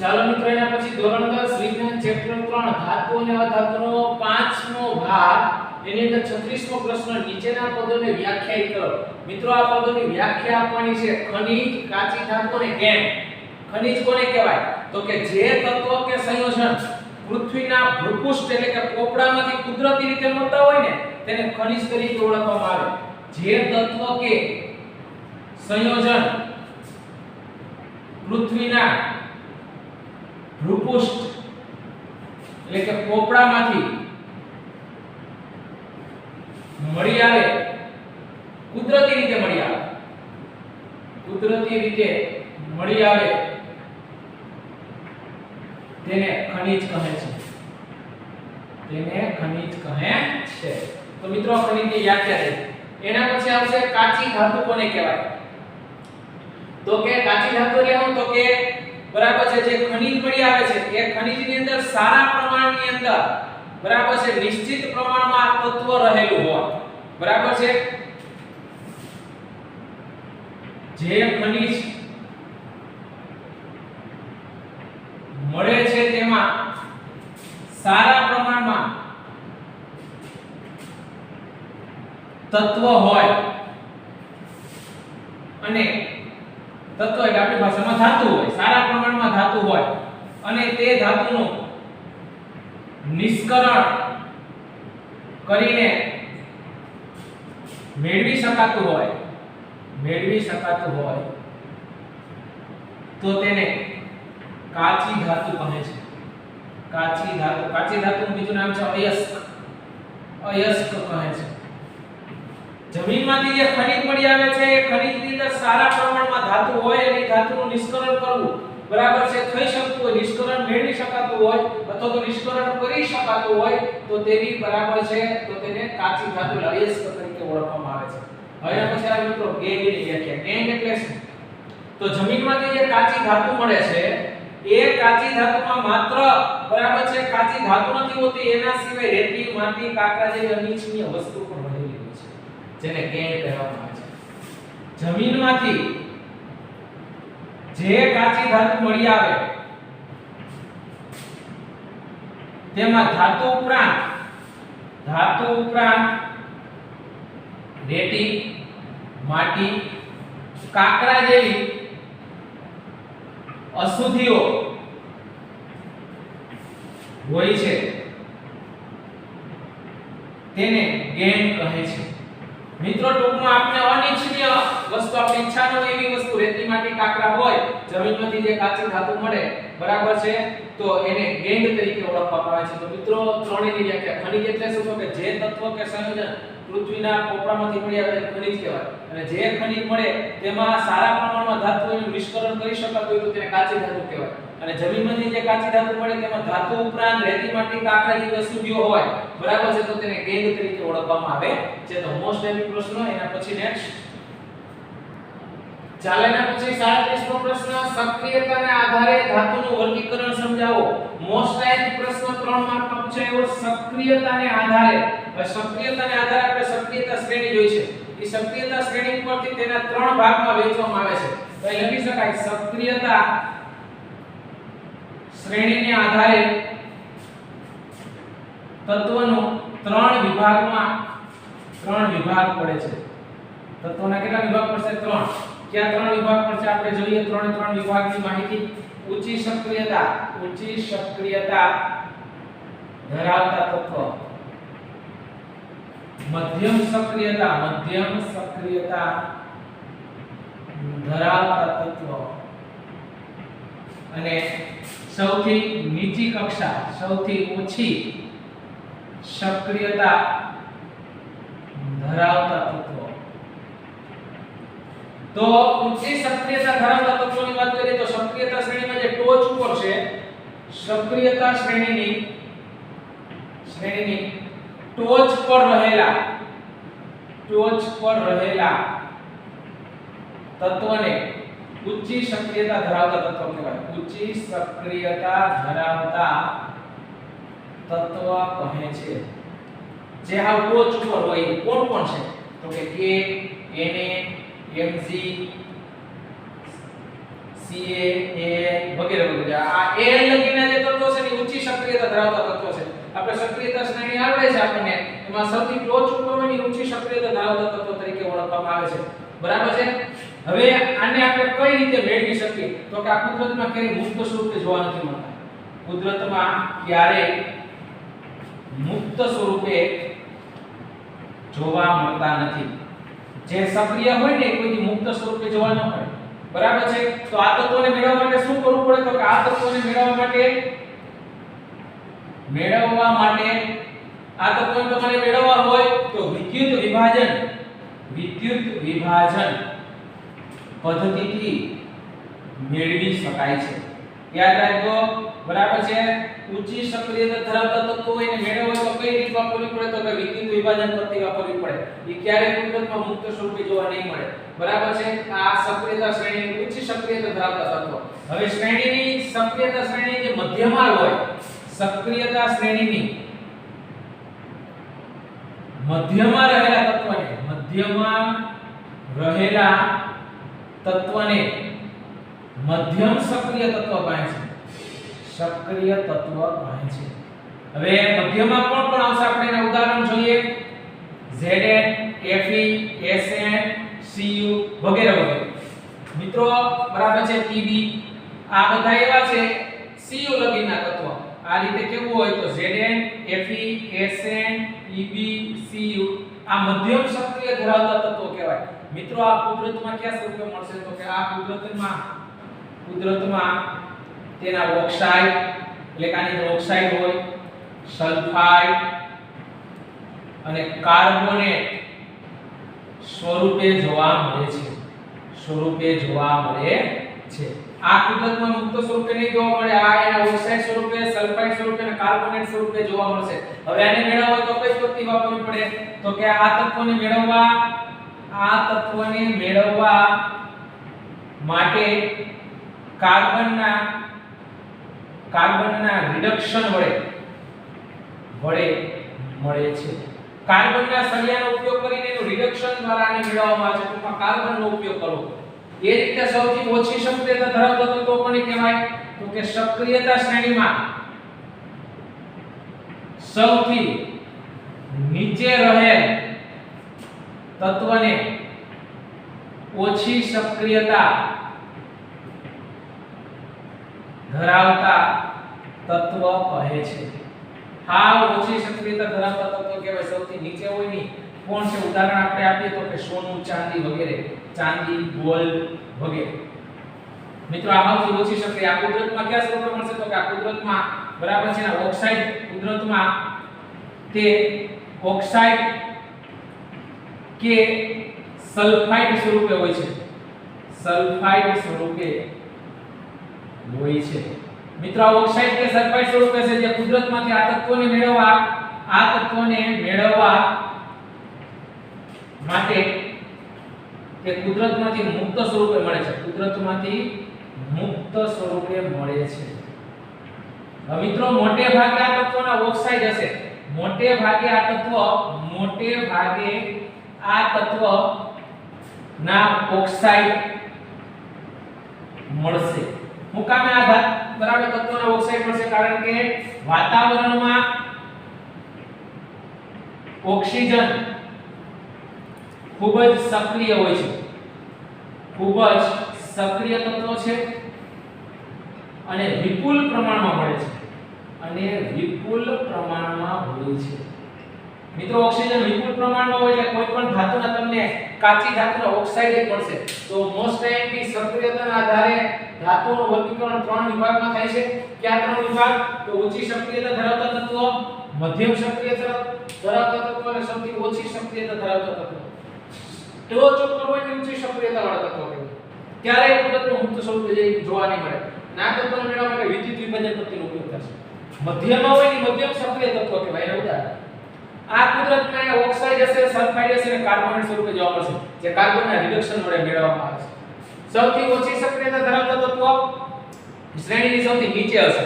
ચાલો મિત્રો એના પછી ધોરણ 10 વિજ્ઞાન ચેપ્ટર 3 ધાતુ અને અધાતુનો 5મો ભાગ એની અંદર 36મો પ્રશ્ન નીચેના પદોને વ્યાખ્યાયિત કરો। મિત્રો આ પદોની વ્યાખ્યા આપવાની છે ખનિજ, કાચી ધાતુ અને ગેમ। ખનિજ કોને કહેવાય તો કે જે તત્વ કે સંયોજન પૃથ્વીના ભૂપૃષ્ઠ એટલે કે પોપડામાંથી કુદરતી રીતે મળતા હોય ને તેને ખનિજ તરીકે ઓળખવામાં આવે। જે તત્વ કે સંયોજન પૃથ્વીના ભૂપૃષ્ઠ એટલે કે પોપડામાંથી મળી આવે, કુદરતી રીતે મળી આવે, કુદરતી રીતે મળી આવે તેને ખનિજ કહે છે, તેને ખનિજ કહે છે। તો મિત્રો ખનિજની વ્યાખ્યા છે। એના પછી આવશે કાચી ધાતુ કોને કહેવાય તો કે કાચી ધાતુ એટલે શું તો કે બરાબર છે જે ખનિજ મળી આવે છે એ ખનિજની અંદર સારા પ્રમાણની અંદર બરાબર છે નિશ્ચિત પ્રમાણમાં તત્વ રહેલું હોય બરાબર છે। જે ખનિજ મળે છે તેમાં સારા પ્રમાણમાં તત્વ હોય અને તત્વ એટલે આપણી ભાષામાં ધાતુ હોય, સારા પ્રમાણમાં ધાતુ હોય અને તે ધાતુનું નિષ્કરણ કરીને મેળવી શકાતું હોય તો તેને કાચી ધાતુ કહે છે। કાચી ધાતુનું બીજું નામ છે અયસ્ક કહે છે। જમીનમાંથી જે ખનિજ મળી આવે છે એ ખનિજની અંદર સારા પ્રમાણમાં ધાતુ હોય અને ધાતુનું નિષ્કરણ કરવું બરાબર છે થઈ શકતું હોય, નિષ્કરણ મેળવી શકાતું હોય અથવા તો નિષ્કરણ કરી શકાતું હોય તો તેની બરાબર છે તો તેને કાચી ધાતુ અયસ્ક તરીકે ઓળખવામાં આવે છે। હવે એના પછી આ મિત્રો ગેંગની વ્યાખ્યા। ગેંગ એટલે શું તો જમીનમાંથી જે કાચી ધાતુ મળે છે એ કાચી ધાતુમાં માત્ર બરાબર છે કાચી ધાતુ નથી હોતી, એના સિવાય રેતી, માટી, કાંકરા જેવી અનિચ્છનીય વસ્તુ પણ રહેલી હોય છે જેને ગેંગ કહેવામાં આવે છે। જમીનમાંથી જે કાચી ધાતુ મળી આવે તેમાં ધાતુ ઉપરાંત રેતી, માટી, કાંકરા જેવી અશુદ્ધિઓ હોય છે તેને ગેંગ કહે છે। મિત્રો ટૂંકમાં આપણે અનિચ્છનીય વસ્તુ, આપણી ઈચ્છા ન હોય એવી વસ્તુ રેતી, માટી, કાંકરા હોય જમીનમાંથી જે કાચી ધાતુ મળે બરાબર છે તો એને ગેંગ તરીકે ઓળખવામાં આવે છે। તો મિત્રો ત્રણેયની વ્યાખ્યા। ખનિજ એટલે શું તો કે જે તત્વ કે સંયોજન પૃથ્વીના પોપડામાંથી મળી આવે તેને ખનિજ કહેવાય અને જે ખનિજ મળે તેમાં સારા પ્રમાણમાં ધાતુઓનું નિષ્કરણ કરી શકાતું હોય તો તેને કાચી ધાતુ કહેવાય અને જમીનમાંથી જે કાચી ધાતુ મળે તેમાં ધાતુ ઉપરાંત રેતી, માટી, કાંકરા જેવી અશુદ્ધિઓ હોય બરાબર છે તો તેને ગેંગ તરીકે ઓળખવામાં આવે છે। તો મોસ્ટ એવી પ્રશ્ન એના પછી નેક્સ્ટ ચાલે એના પછી 37મો પ્રશ્ન સક્રિયતાના આધારે ધાતુનું વર્ગીકરણ સમજાવો। મોસ્ટ એવી પ્રશ્ન 3 માર્કમાં પૂછાય એવો સક્રિયતાને આધારે। સક્રિયતાને આધારે આપણે સક્રિયતા શ્રેણી જોઈ છે। એ સક્રિયતા શ્રેણી પરથી તેના 3 ભાગમાં વહેંચવામાં આવે છે। તો અહીં લખી શકાય સક્રિયતા શ્રેણીને આધારે તત્વનો 3 વિભાગ પડે છે। તત્વના કેટલા વિભાગ પડશે 3। ક્યાં 3 વિભાગ પડશે આપણે જોઈએ। 3 વિભાગની માહિતી। ઊંચી સક્રિયતા ધરાવતા તત્વ, મધ્યમ સક્રિયતા ધરાવતા તત્વ અને સૌથી નીચી કક્ષા, સૌથી ઓછી સક્રિયતા ધરાવતા તત્વો। તો ઊંચી સક્રિયતા ધરાવતા તત્વોની વાત કરીએ તો સક્રિયતા શ્રેણીમાં જે ટોચ ઉપર છે સક્રિયતા શ્રેણીની ટોચ પર રહેલા તત્વને ઊંચી સક્રિયતા ધરાવતા તત્વ કહેવાય। ઊંચી સક્રિયતા ધરાવતા તત્વ કહે છે। જે હાવ ટોચ ઉપર હોય કોણ છે તો કે Ka, Na, Mg, વગેરે વગેરે. આ Al લગીના જે તત્વો છે એ ઊંચી સક્રિયતા ધરાવતા તત્વો છે. આપણે સક્રિયતા શ્રેણી આવડે છે આપણને, એમાં સૌથી ટોચ ઉપર હોય ને ઊંચી સક્રિયતા ધરાવતા તત્વો તરીકે ઓળખવામાં આવે છે. બરાબર છે. હવે આને આપણે કઈ રીતે મેળવી શકીએ? તો કે આ કુદરતમાં ક્યારેય મુક્ત સ્વરૂપે જોવા નથી મળતા. કુદરતમાં ક્યારેય મુક્ત સ્વરૂપે જોવા મળતા નથી. જે સક્રિય હોય ને કોઈ મુક્ત સ્વરૂપે જોવા ન મળે. બરાબર છે. તો આ તત્વોને મેળવવા માટે શું કરવું પડે? તો કે આ તત્વોને મેળવવા માટે આ તત્વોને તમારે મેળવવા હોય તો વિદ્યુત વિભાજન પદ્ધતિથી મેળવી શકાય છે. યાદ રાખજો. બરાબર છે. ઊંચી સક્રિયતા ધરાવતા તત્વો હોય ને મેળવવા તો કઈ રીત વાપરવી પડે? તો કે વિદ્યુત વિભાજન પદ્ધતિ વાપરવી પડે. એ ક્યારે કુદરતમાં મુક્ત સ્વરૂપે જોવા નહીં મળે. બરાબર છે. આ સક્રિયતા શ્રેણી ઊંચી સક્રિયતા ધરાવતા તત્વો. હવે શ્રેણીની સક્રિયતા શ્રેણી જે મધ્યમાં હોય, સક્રિયતા શ્રેણીની મધ્યમાં રહેલા તત્વને મધ્યમ સક્રિય તત્વ કહે છે. સક્રિય તત્વ કહે છે. હવે મધ્યમાં કોણ આવશે? આપણે એના ઉદાહરણ જોઈએ. Zn, Fe, Sn, Cu વગેરે વગેરે. મિત્રો બરાબર છે. Pb આ બધા એવા છે Cu લગીના તત્વો. આ રીતે કેવું હોય તો Zn, Fe, Sn, Eb, Cu આ મધ્યમ સક્રિય ધરાવતા તત્વો કહેવાય. મિત્રો આ કુદરતમાં કયા સ્વરૂપે મળશે? તો કે આ કુદરતમાં તેના ઓક્સાઇડ એટલે કે આની અંદર ઓક્સાઇડ હોય, સલ્ફાઇડ અને કાર્બોનેટ સ્વરૂપે જોવા મળે છે. આ કુદરતમાં મુક્ત સ્વરૂપે નહીં જોવા મળે. આ એના ઓક્સાઇડ સ્વરૂપે, સલ્ફાઇડ સ્વરૂપે અને કાર્બોનેટ સ્વરૂપે જોવા મળશે. હવે આને મેળવવા હોય તો કઈ પદ્ધતિ વાપરવી પડે? તો કે આ તત્વોને મેળવવા માટે કાર્બનના રિડક્શન વડે મળે છે. કાર્બનના સળિયાનો ઉપયોગ કરીને એનું રિડક્શન દ્વારા આને મેળવવામાં આવે છે. ટૂંકમાં કાર્બનનો ઉપયોગ કરવો. એ રીતે સૌથી ઓછી સક્રિયતા ધરાવતા તત્વો કોને કહેવાય? તો કે સક્રિયતા શ્રેણીમાં સૌથી નીચે રહેલ તત્વને ઓછી સક્રિયતા ધરાવતા તત્વ કહે છે. હાવ ઓછી સક્રિયતા ધરાવતા તત્વ કહેવાય. સૌથી નીચે હોય ની કોણ છે? ઉદાહરણ આપણે આપીએ તો કે સોનું, ચાંદી વગેરે. ચાંદી, ગોલ્ડ વગેરે. મિત્રો આ સૌથી ઓછી સક્રિય. આ કુદરતમાં કયા સ્વરૂપે મળશે? તો કે આ કુદરતમાં બરાબર છે. ઓક્સાઇડ કુદરતમાં તે ઓક્સાઇડ કે સલ્ફાઇડ સ્વરૂપે હોય છે. મિત્રો ઓક્સાઇડ કે સલ્ફાઇડ સ્વરૂપે છે જે કુદરતમાંથી આ તત્વોને મેળવવા માટે તે કુદરતમાંથી મુક્ત સ્વરૂપે મળે છે. હવે મિત્રો મોટે ભાગે આ તત્વોના ઓક્સાઇડ હશે. મોટે ભાગે આ તત્વ ના ઓક્સાઇડ મળશે. મુકામે આધાર બરાબર તત્વોના ઓક્સાઇડ મળશે કારણ કે વાતાવરણમાં ઓક્સિજન ખૂબ જ સક્રિય હોય છે. ખૂબ જ સક્રિય તત્વો છે અને વિપુલ પ્રમાણમાં મળે છે. મિત્રો ઓક્સિજન વિપુલ પ્રમાણમાં હોય એટલે કોઈ પણ ધાતુના તમને કાચી ધાતુના ઓક્સાઇડ મળશે. તો મોસ્ટ ટાઈમની સક્રિયતાના આધારે ધાતુનું વર્ગીકરણ 3 વિભાગમાં થાય છે. કયા 3 વિભાગ? તો ઊંચી સક્રિયતા ધરાવતા તત્વો, મધ્યમ સક્રિયતા ધરાવતા તત્વો અને સૌથી ઓછી સક્રિયતા ધરાવતા તત્વો. ટોચ ઉપર હોય ને ઊંચી સક્રિયતા વાળા તત્વો કહેવાય. ત્યારે કુદરતનું મુક્ત સ્વરૂપ જોવા નહીં મળે. ના તત્વોને મેળવવા માટે વિદ્યુત વિભાજન પદ્ધતિનો ઉપયોગ થશે. મધ્યમાં હોય ને મધ્યમ સક્રિય તત્વો કહેવાય. એનું ઉદાહરણ આ કુદરતમાં ઓક્સાઇડ હશે, સલ્ફાઇડ હશે અને કાર્બોનેટ સ્વરૂપે જોવા મળશે જે કાર્બનના રિડક્શન વડે મેળવવામાં આવે છે. સૌથી ઓછી સક્રિયતા ધરાવતા તત્વો શ્રેણીની સૌથી નીચે હશે.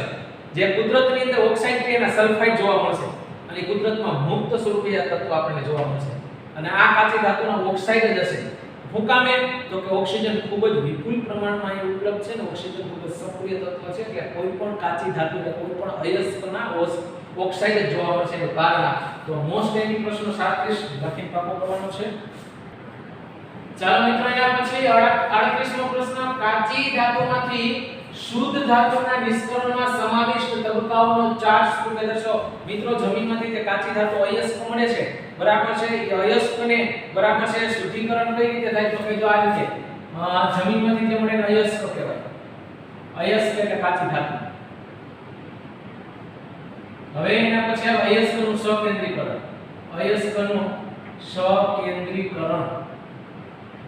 જે કુદરતની અંદર ઓક્સાઇડ કે એના સલ્ફાઇડ જોવા મળશે અને કુદરતમાં મુક્ત સ્વરૂપે આ તત્વો આપણને જોવા મળશે. અને આ કાચી ધાતુના ઓક્સાઇડ જ હશે. શું કામે? તો કે ઓક્સિજન ખૂબ જ વિપુલ પ્રમાણમાં અહીં ઉપલબ્ધ છે ને ઓક્સિજન ખૂબ જ સક્રિય તત્વ છે એટલે કોઈ પણ કાચી ધાતુ કે કોઈ પણ અયસ્કના ઓક્સાઇડ જ જોવા મળશે એનું કારણ. તો મોસ્ટ એની પ્રશ્ન 37 લખીને પાકો કરવાનો છે. ચાલો મિત્રો એના પછી 38મો પ્રશ્ન, કાચી ધાતુમાંથી શુદ્ધ ધાતુના નિષ્કરણમાં સમાવિષ્ટ તબક્કાઓનો ચાર્ટ રૂપે દર્શાવો. મિત્રો જમીનમાંથી જે કાચી ધાતુ અયસ્ક મળે છે બરાબર છે, એ અયસ્કને બરાબર છે શુદ્ધિકરણ કઈ રીતે થાય? તો કે જો આ રીતે જમીનમાંથી જે મળે અયસ્ક કહેવાય. અયસ્ક એટલે કાચી ધાતુ. હવે એના પછી આવે અયસ્કનું સકેન્દ્રીકરણ. અયસ્કનું સકેન્દ્રીકરણ.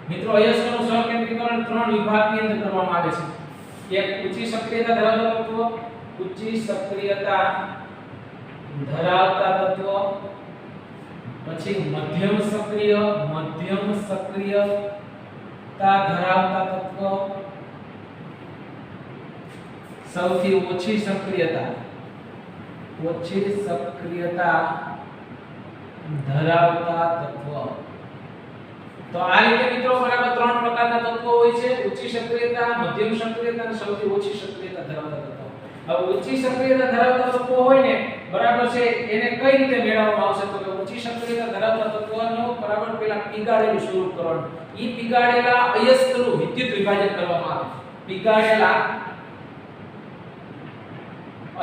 મિત્રો અયસ્કનું સકેન્દ્રીકરણ 3 વિભાગની અંદર કરવામાં આવે છે. એક ઊંચી સક્રિયતા ધરાવતા તત્વ, ઊંચી સક્રિયતા ધરાવતા તત્વ, પછી મધ્યમ સક્રિયતા ધરાવતા તત્વ, સૌથી ઓછી સક્રિયતા ધરાવતા તત્વ. તો આ રીતે મિત્રો બરાબર 3 પ્રકારના તત્વો હોય છે: ઊંચી સક્રિયતા, મધ્યમ સક્રિયતા અને સૌથી ઓછી સક્રિયતા ધરાવતા તત્વો. હવે ઊંચી સક્રિયતા ધરાવતા તત્વો હોય ને બરાબર છે, એને કઈ રીતે મેળવવામાં આવશે? તો કે ઊંચી સક્રિયતા ધરાવતા તત્વનો બરાબર પેલા પીગાડેલું સ્વરૂપ કરવાનું. ઈ પીગાડેલા અયસ્કનું વિદ્યુત વિભાજન કરવામાં આવે. પીગાડેલા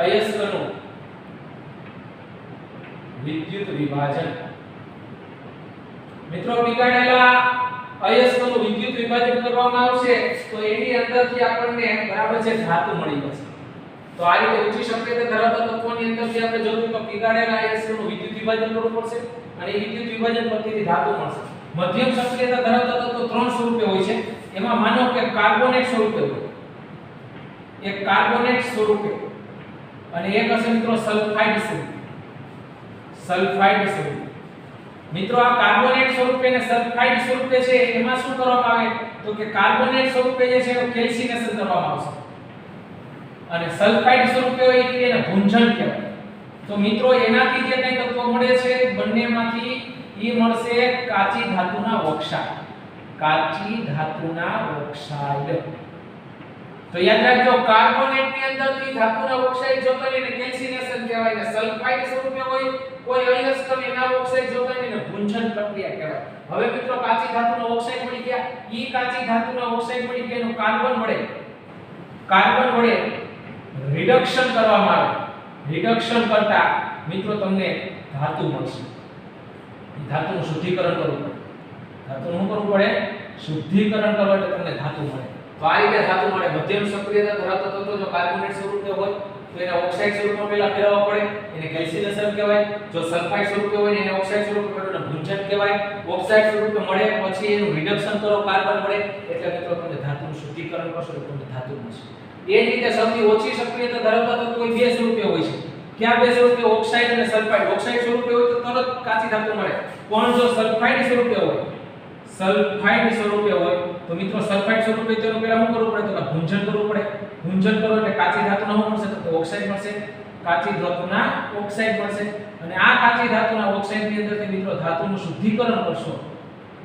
અયસ્કનું વિદ્યુત વિભાજન. મિત્રો પીગાડેલા અયસ્કનું વિદ્યુત વિભાજન કરવામાં આવશે તો એની અંદરથી આપણને બરાબર છે ધાતુ મળી જશે. તો આ રીતે ઊંચી સક્રિયતા ધરાવતા તત્વોની અંદરથી આપણે જોયું તો પીગાડેલા અયસ્કનું વિદ્યુત વિભાજન કરવું પડશે અને એ વિદ્યુત વિભાજન પરથી ધાતુ મળશે. મધ્યમ સક્રિયતા ધરાવતા તત્વો 3 સ્વરૂપે હોય છે. એમાં માનો કે કાર્બોનેટ સ્વરૂપે હોય, એક કાર્બોનેટ સ્વરૂપે અને એક હશે મિત્રો સલ્ફાઇડ સ્વરૂપે. સલ્ફાઇડ સ્વરૂપે. મિત્રો આ કાર્બોનેટ સ્વરૂપે અને સલ્ફાઇડ સ્વરૂપે છે એમાં શું કરવામાં આવે? તો કે કાર્બોનેટ સ્વરૂપે જે છે એનું કેલ્સિનેશન કરવામાં આવશે અને સલ્ફાઇડ સ્વરૂપે હોય કે એને ભૂંજન કહેવાય. તો મિત્રો એનાથી જે કંઈ તત્વો મળે છે બંનેમાંથી ઈ મળશે કાચી ધાતુના ઓક્સાઇડ. કાચી ધાતુના ઓક્સાઇડ. તો યાદ રાખજો કાર્બોનેટની અંદરથી ધાતુના ઓક્સાઇડ જોતો એને કેલ્સિનેશન કહેવાય ને સલ્ફાઇડ સ્વરૂપે હોય કોઈ અયસ્ક એના ઓક્સાઇડ જોતો એને ભૂંજન પ્રક્રિયા કહેવાય. હવે મિત્રો કાચી ધાતુના ઓક્સાઇડ મળી ગયા. ઈ કાચી ધાતુના ઓક્સાઇડ મળી ગયા એનું કાર્બન વડે રિડક્શન કરવામાં આવે. રિડક્શન કરતા મિત્રો તમને ધાતુ મળશે. ધાતુનું શુદ્ધિકરણ કરવું પડે. ધાતુનું શું કરવું પડે? શુદ્ધિકરણ કરવા એટલે તમને ધાતુ મળે. તો આ રીતે ધાતુ મળે. મધ્યમ સક્રિયતા ધરાવતો તત્વ જો કાર્બોનેટ સ્વરૂપે હોય તો એને ઓક્સાઇડ સ્વરૂપમાં પહેલા ફેરવવા પડે, એને કેલ્સિનેશન કહેવાય. જો સલ્ફાઇડ સ્વરૂપે હોય એને ઓક્સાઇડ સ્વરૂપે ફેરવવાને ભૂંજન કહેવાય. ઓક્સાઇડ સ્વરૂપે મળે પછી એનું રિડક્શન કરો, કાર્બન મળે એટલે મિત્રો તમને ધાતુનું શુદ્ધિકરણ કરશો એટલે તમને ધાતુ મળશે. એ જ રીતે સૌથી ઓછી સક્રિયતા ધરાવતા તત્વો 2 સ્વરૂપે હોય છે. ક્યાં 2 સ્વરૂપે? ઓક્સાઇડ અને સલ્ફાઇડ. ઓક્સાઇડ સ્વરૂપે હોય તો તરત કાચી ધાતુ મળે. પણ જો સલ્ફાઇડ સ્વરૂપે હોય તો મિત્રો સલ્ફાઇડ સ્વરૂપે તેનું પહેલા શું કરવું પડે? તો ભૂંજન કરવું પડે. ભૂંજન કરો એટલે કાચી ધાતુના શું મળશે? તો ઓક્સાઇડ મળશે. કાચી ધાતુના ઓક્સાઇડ મળશે અને આ કાચી ધાતુના ઓક્સાઇડની અંદરથી મિત્રો ધાતુનું શુદ્ધિકરણ કરશો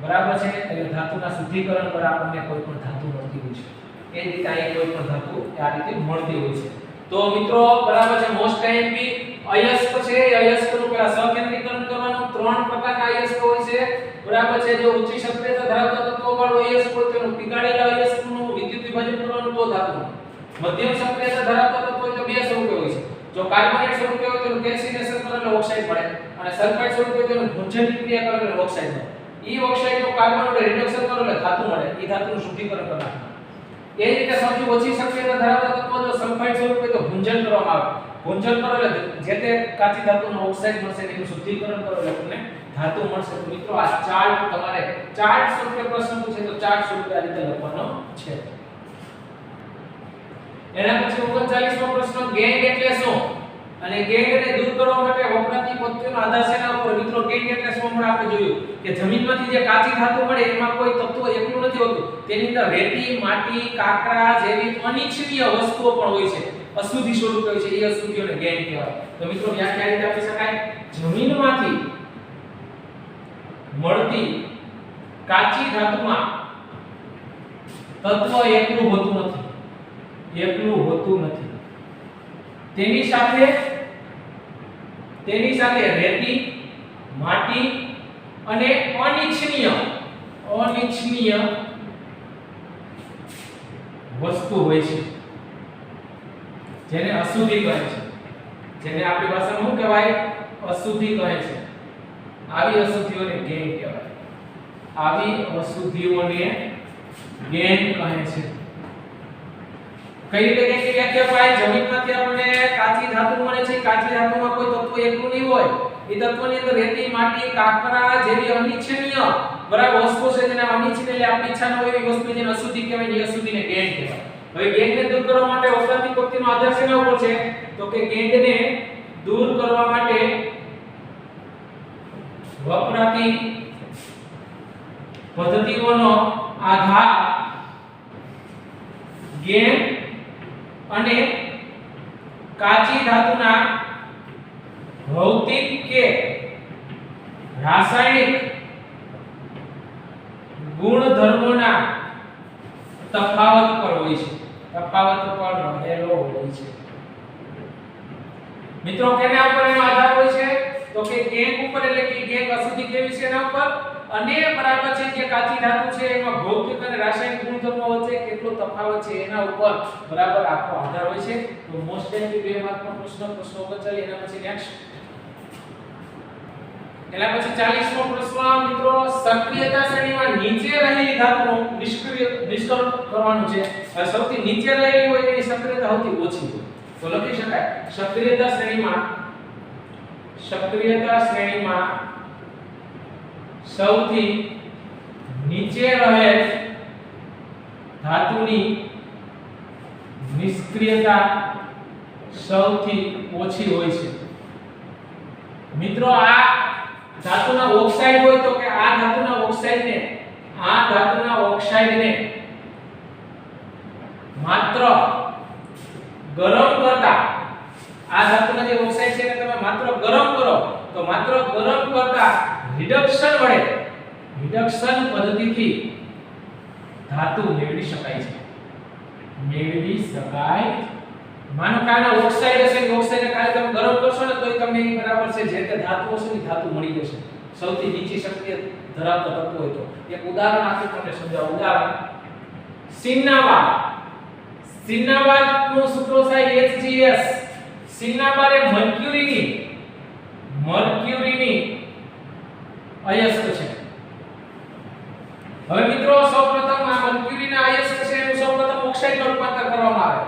બરાબર છે એટલે ધાતુના શુદ્ધિકરણ પર આપણને કોઈ પણ ધાતુ મળતી હોય છે. એ રીતે આ કોઈ પણ ધાતુ આ રીતે મળતી હોય છે. તો મિત્રો બરાબર છે મોસ્ટ આઈએમપી અયસ્ક છે. અયસ્કનું પહેલા સકેન્દ્રીકરણ કરવાનું. 3 પ્રકારના અયસ્ક હોય છે બરાબર છે. જો ઊંચી સક્રિયતા ધરાવતા તત્વો વાળો અયસ્ક હોય તેનું પીગાડેલા અયસ્કનું વિદ્યુત વિભાજન કરવાનું તો ધાતુ. મધ્યમ સક્રિયતા ધરાવતા તત્વો હોય તો 2 સ્વરૂપે હોય છે. જો કાર્બોનેટ સ્વરૂપે હોય તો કેલ્સિનેશન કરો એટલે ઓક્સાઇડ મળે અને સલ્ફાઇડ સ્વરૂપે હોય તો ભૂંજન ક્રિયા કરો એટલે ઓક્સાઇડ મળે. ઈ ઓક્સાઇડનું કાર્બન વડે રિડક્શન કરો એટલે ધાતુ મળે. ઈ ધાતુનું શુદ્ધિકરણ કરવાનું. એ જ રીતે સૌથી ઓછી સક્રિયતા ધરાવતા તત્વો જો સલ્ફાઇડ સ્વરૂપે તો ભૂંજન કરવામાં આવે. ભૂંજન કરો એટલે જે તે કાચી ધાતુનો ઓક્સાઇડ મળશે એનું શુદ્ધિકરણ કરો એટલે તમને ધાતુ મળશે. તો મિત્રો આ ચાર્ટ તમારે ચાર્ટ સ્વરૂપે પ્રશ્ન પૂછે તો ચાર્ટ સ્વરૂપે આ રીતે લખવાનો છે. એના પછી 39મો પ્રશ્ન ગેંગ એટલે શું અને ગેંગને દૂર કરવા માટે વપરાતી પદ્ધતિનો આધાર શેના ઉપર? મિત્રો ગેંગ એટલે શું હમણાં આપણે જોયું કે જમીનમાંથી જે કાચી ધાતુ મળે એમાં કોઈ તત્વ એકલું નથી હોતું. તેની અંદર રેતી, માટી, કાકરા જેવી અનિચ્છનીય વસ્તુઓ પણ હોય છે. અશુદ્ધિ સ્વરૂપે હોય છે. એ અશુદ્ધિઓને ગેંગ કહેવાય. તો મિત્રો વ્યાખ્યા રીતે આપી શકાય: જમીનમાંથી મળતી કાચી ધાતુમાં તત્વ એકલું હોતું નથી. તેની સાથે રેતી, માટી અને અનિચ્છનીય વસ્તુ હોય છે, જેને અશુદ્ધિ કહે છે, જેને આપણી ભાષામાં શું કહેવાય? અશુદ્ધિ કહે છે. આવી અશુદ્ધિઓને ગેન કહેવાય. આવી અશુદ્ધિઓને ગેન કહે છે. કઈ રીતે ગેનની વ્યાખ્યા પાય? જમીનમાંથી આપણને કાચી ધાતુ મળે છે. કાચી ધાતુમાં કોઈ તત્વ એકલું નહીં હોય. એ તત્વની અંદર રેતી, માટી, કાકરા જેવી અનિચ્છનીય બરાબર વસ્તુ છે, જેને અનિચ્છનીય એટલે આપણી ઈચ્છા ન હોય એવી વસ્તુ જેને અશુદ્ધિ કહેવાય, એ અશુદ્ધિને ગેન કહેવાય. હવે ગેનને દૂર કરવા માટે વપરાતી પદ્ધતિનો આધાર શેના ઉપર છે? તો કે ગેનને દૂર કરવા માટે વપરાતી પદ્ધતિઓનો આધાર ગેન અને કાચી ધાતુના ભૌતિક કે રાસાયણિક ગુણધર્મોના તફાવત પર હોય છે. તફાવત પર રહેલો હોય છે. મિત્રો કેના ઉપર એનો આધાર હોય છે? તો કે ગેન ઉપર, એટલે કે ગેન અશુદ્ધિ કેવી છે એના ઉપર, અને બરાબર છે જે કાચી ધાતુ છે એમાં ભૌતિક અને રાસાયણિક ગુણધર્મો વચ્ચે કેટલો તફાવત છે એના ઉપર બરાબર આખો આધાર હોય છે. તો મોસ્ટ ઓફ 2 માર્કનો પ્રશ્ન ઉપર ચાલી એના પછી નેક્સ્ટ, એના પછી 40મો પ્રશ્ન મિત્રો, સક્રિયતા શ્રેણીમાં નીચે રહેલી ધાતુનું નિષ્કર્ષણ કરવાનું છે. હવે સૌથી નીચે રહેલી હોય એની સક્રિયતા સૌથી ઓછી હોય. તો લખી શકાય સક્રિયતા શ્રેણીમાં સૌથી નીચે રહેલ ધાતુની નિષ્ક્રિયતા સૌથી ઓછી હોય છે. મિત્રો આ ધાતુના ઓક્સાઇડ હોય તો કે આ ધાતુના ઓક્સાઇડને માત્ર ગરમ કરતા, આ ધાતુના જે ઓક્સાઇડ છે એને તમે માત્ર ગરમ કરો તો માત્ર ગરમ કરતા રિડક્શન પદ્ધતિથી ધાતુ મેળવી શકાય છે. માનો કે આના ઓક્સાઇડ હશે, ઓક્સાઇડને કાલે તમે ગરમ કરશો ને તોય તમને બરાબર છે જે તે ધાતુ હશે ને ધાતુ મળી જશે. સૌથી નીચી શક્તિય ધરાવતો તત્વ હોય તો એક ઉદાહરણ આપી તમને સમજાવું. ઉદાહરણ સિન્નાબાદનું સૂત્ર છે HGS. સિન્નાબાદ એ મર્ક્યુરીની અયસ્ક છે. હવે મિત્રો સૌપ્રથમ આ મર્ક્યુરીના અયસ્ક છે એનું સૌપ્રથમ ઓક્સાઇડમાં રૂપાંતર કરવામાં આવે.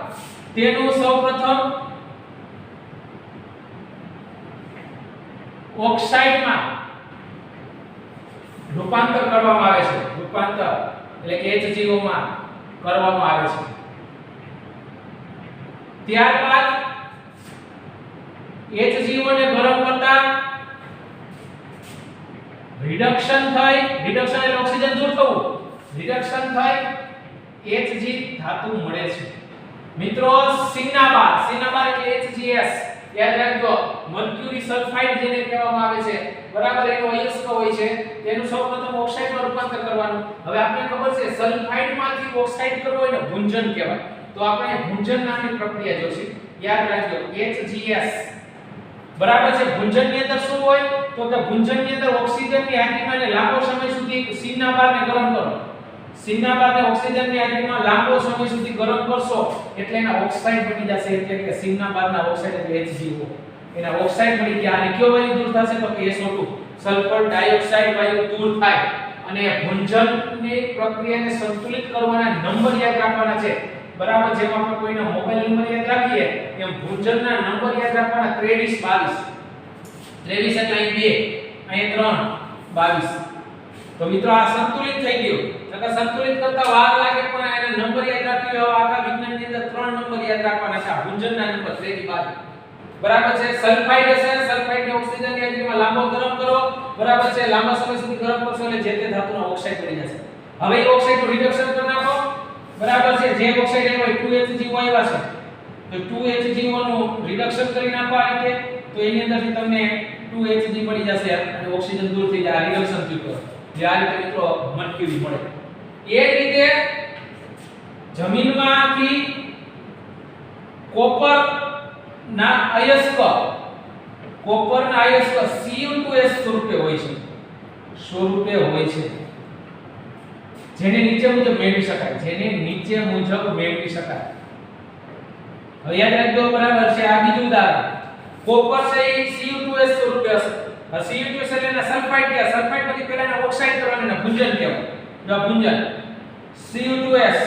તેનું સૌપ્રથમ ઓક્સાઇડમાં રૂપાંતર કરવામાં આવે છે. રૂપાંતર એટલે કે HGO માં કરવામાં આવે છે. ત્યારબાદ HGO ને ગરમ કરતા રિડક્શન એટલે ઓક્સિજન દૂર થવું, રિડક્શન થઈ Hg ધાતુ મળે છે. મિત્રો સિન્નાબાદ એટલે HGS યાદ રાખજો. મર્ક્યુરી સલ્ફાઇડ જેને કહેવામાં આવે છે બરાબર, એનો અયસ્ક હોય છે. તેનું સૌપ્રથમ ઓક્સાઇડમાં રૂપાંતર કરવાનું. હવે આપણે ખબર છે સલ્ફાઇડમાંથી ઓક્સાઇડ કરવો એને ભૂંજન કહેવાય. તો આપણે ભૂંજન નામની પ્રક્રિયા જોઈશે. યાદ રાખજો HGS બરાબર છે. ભૂંજનની અંદર શું હોય તો કે ભૂંજનની અંદર ઓક્સિજનની હાજરીમાં ને લાંબો સમય સુધી સિન્નાબાદને ગરમ કરો. સિન્નાબાદને ઓક્સિજનની હાજરીમાં લાંબો સમય સુધી ગરમ કરશો એટલે એના ઓક્સાઇડ બની જશે. એટલે કે સિન્નાબાદના ઓક્સાઇડ એટલે HGO, એના ઓક્સાઇડ બની ગયા. અને કયો વાયુ દૂર થશે તો કે SO2 સલ્ફર ડાયોક્સાઇડ વાયુ દૂર થાય. અને ભૂંજનની પ્રક્રિયાને સંતુલિત કરવાના નંબર યાદ રાખવાના છે. બરાબર, જેમ આપણે કોઈનો મોબાઈલ નંબર યાદ રાખીએ એમ ભૂંજનના નંબર યાદ રાખવાના 23 22 એટલે અહીં 2 અહીં 3 22. તો મિત્રો આ સંતુલિત થઈ ગયું. એટલે સંતુલિત કરતા વાર લાગે પણ એને નંબર યાદ રાખી લેવા. આખા વિજ્ઞાનની અંદર 3 નંબર યાદ રાખવાના છે. આ ભૂંજનના નંબર 23 22 બરાબર છે. સલ્ફાઇડ હશે, સલ્ફાઇડને ઓક્સિજનની હાજરીમાં લાંબો ગરમ કરો. બરાબર છે, લાંબા સમય સુધી ગરમ કરશો એટલે જે તે ધાતુનો ઓક્સાઇડ બની જશે. હવે એ ઓક્સાઇડનું રિડક્શન કરી નાખો. બરાબર છે, જે ઓક્સાઇડ આવ્યો 2HGO આવ્યા છે તો 2HGO નું રિડક્શન કરી નાખો આ રીતે. તો એની અંદરથી તમને 2Hg મળી જશે અને ઓક્સિજન દૂર થઈ જાય. રિડક્શન થયું તો જે આ રીતે મિત્રો મર્ક્યુરી મળે. એ જ રીતે જમીનમાંથી કોપર ના અયસ્ક Cu2S સ્વરૂપે હોય છે, જેને નીચે મુજબ મેળવી શકાય, હવે યાદ રાખજો બરાબર છે. આ બીજું ઉદાહરણ, કોપર છે એ Cu2S સ્વરૂપે હશે. Cu2S એટલે એના સલ્ફાઇડ કહેવાય. સલ્ફાઇડ માંથી પહેલા એને ઓક્સાઇડ કરવાને એને ભુંજન કહેવાય. જો ભુંજન Cu2S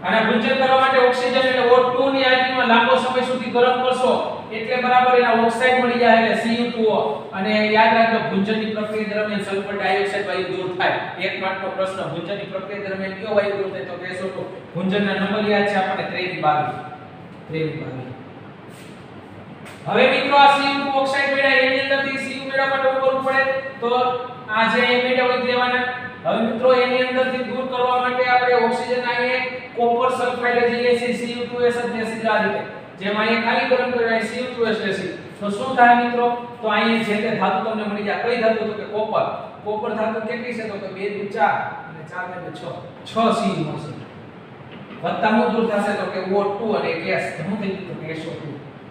અને ભુંજન કરવા માટે ઓક્સિજન એટલે O2 ની હાજરીમાં લાંબો સમય સુધી ગરમ કરશો એટલે બરાબર એના ઓક્સાઇડ મળી જાય એટલે Cu2O. અને યાદ રાખજો ભુંજનની પ્રક્રિયા દરમિયાન સલ્ફર ડાયોક્સાઇડ વાયુ દૂર થાય. એક માર્કનો પ્રશ્ન, ભુંજનની પ્રક્રિયા દરમિયાન કયો વાયુ દૂર થાય? તો કહેશો તો ભુંજનના નંબર યાદ છે આપણને 23 22. હવે મિત્રો આ Cu2 ઓક્સાઇડ મેળવ્યા એની અંદરથી Cu મેળવવા માટે શું કરવું પડે? તો આ જે મેળવ્યા હોય લેવાના. હવે મિત્રો એની અંદરથી દૂર કરવા માટે આપણે ઓક્સિજન આવીએ કોપર સલ્ફાઇડ લઈએ છીએ Cu2S જ લેસી આ રીતે. જેમ અહીંયા ખાલી ગરમ કર્યો Cu2S લેસી. તો શું થાય મિત્રો? તો અહીંયા જે તે ધાતુ તમને મળી જાય. કઈ ધાતુ? તો કે કોપર. કોપર ધાતુ કેટલી છે? તો કે 2 × 4 અને 4 × 6 6 C મળશે. વત્તા શું દૂર થશે? તો કે O2 અને ગેસ શું થઈ ગયું? તો કે SO2.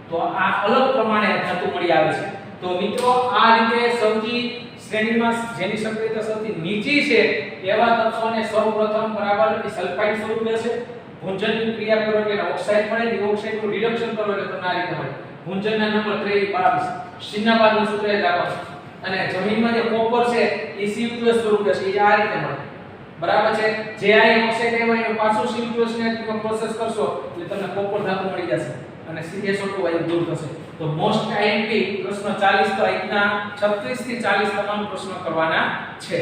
તો આ અલગ પ્રમાણે ધાતુ મળી આવે છે. તો મિત્રો આ રીતે સૌથી શ્રેણીમાં જેની સક્રિયતા સૌથી નીચી છે એવા તત્વોને સૌપ્રથમ બરાબર સલ્ફાઇડ સ્વરૂપે છે. ભુંજનની ક્રિયા કરો એટલે ઓક્સાઇડ મળે, ડિઓક્સાઇડનું રિડક્શન કરો એટલે તમને આ રીતે મળે. ભુંજનના નંબર 23 22 સિન્નાબાદનું સૂત્ર યાદ રાખવાનું. અને જમીનમાં જે કોપર છે એ Cu2S સ્વરૂપે છે, એ આ રીતે મળે. બરાબર છે. જે આ ઓક્સાઇડ આવ્યો એનો પાછો Cu2S ને પ્રોસેસ કરશો એટલે તમને કોપર ધાતુ મળી જશે અને SO2 વાયુ દૂર થશે. તો મોસ્ટ આઈએમપી પ્રશ્ન 40 તો આજના 36 થી 40 તમામ પ્રશ્નો કરવાના છે.